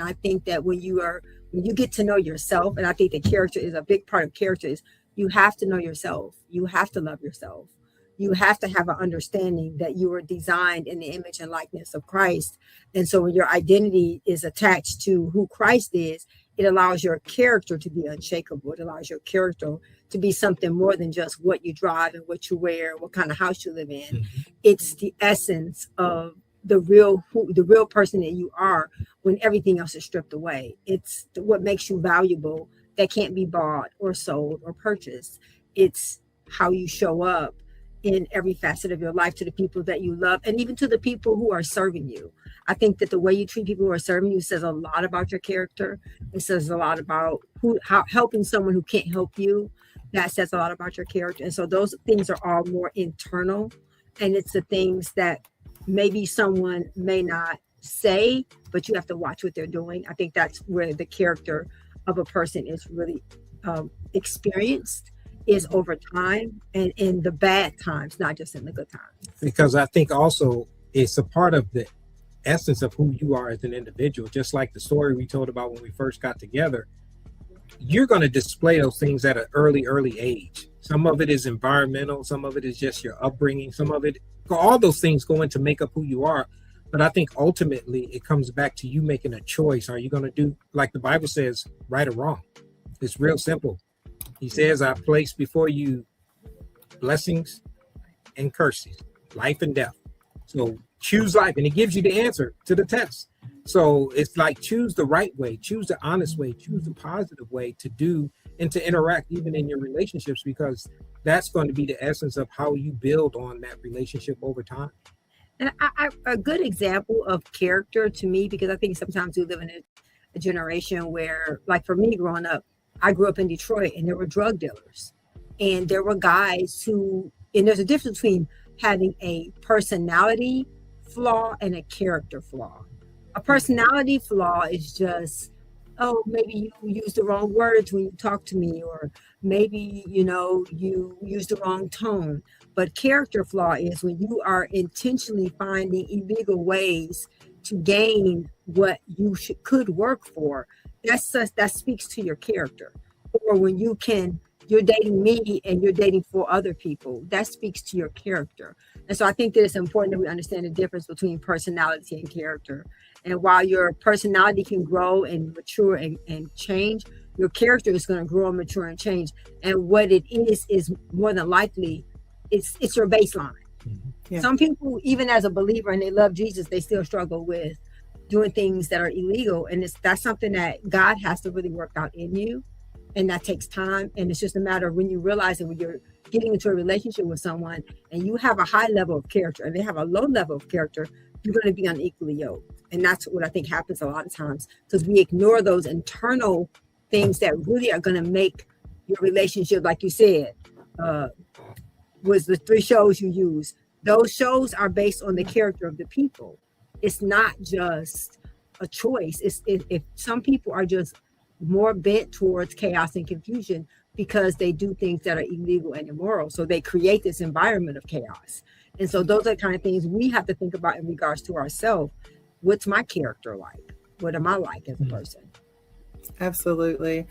I think that when you get to know yourself, and I think the character is a big part of character, is you have to know yourself. You have to love yourself. You have to have an understanding that you were designed in the image and likeness of Christ. And so when your identity is attached to who Christ is, it allows your character to be unshakable. It allows your character to be something more than just what you drive and what you wear, what kind of house you live in. Mm-hmm. It's the essence of the real person that you are when everything else is stripped away. It's what makes you valuable that can't be bought or sold or purchased. It's how you show up in every facet of your life to the people that you love, and even to the people who are serving you. I think that the way you treat people who are serving you says a lot about your character. It says a lot about how helping someone who can't help you. That says a lot about your character. And so those things are all more internal, and it's the things that maybe someone may not say, but you have to watch what they're doing. I think that's where the character of a person is really experienced, is over time, and in the bad times, not just in the good times. Because I think also it's a part of the essence of who you are as an individual. Just like the story we told about when we first got together, you're going to display those things at an early age. Some of it is environmental, some of it is just your upbringing, some of it, all those things go into make up who you are. But I think ultimately it comes back to you making a choice. Are you going to do, like the Bible says, right or wrong? It's real simple. He says, I place before you blessings and curses, life and death. So choose life, and it gives you the answer to the test. So it's like, choose the right way, choose the honest way, choose the positive way to do and to interact even in your relationships, because that's going to be the essence of how you build on that relationship over time. And a good example of character to me, because I think sometimes we live in a generation where, like for me growing up, I grew up in Detroit and there were drug dealers, and there were guys who, and there's a difference between having a personality flaw and a character flaw. A personality flaw is just, oh, maybe you used the wrong words when you talk to me, or maybe, you used the wrong tone. But character flaw is when you are intentionally finding illegal ways to gain what you could work for. That speaks to your character. Or when you're dating me and you're dating for other people, that speaks to your character. And so I think that it's important that we understand the difference between personality and character. And while your personality can grow and mature and change, your character is going to grow and mature and change. And what it is more than likely, it's your baseline. Yeah. Some people, even as a believer and they love Jesus, they still struggle with doing things that are illegal. And that's something that God has to really work out in you. And that takes time. And it's just a matter of when you realize that when you're getting into a relationship with someone and you have a high level of character and they have a low level of character, you're going to be unequally yoked. And that's what I think happens a lot of times, because we ignore those internal things that really are going to make your relationship, like you said, was the 3 shows you use. Those shows are based on the character of the people. It's not just a choice. If some people are just more bent towards chaos and confusion because they do things that are illegal and immoral. So they create this environment of chaos. And so those are the kind of things we have to think about in regards to ourselves. What's my character like? What am I like as a person? Absolutely.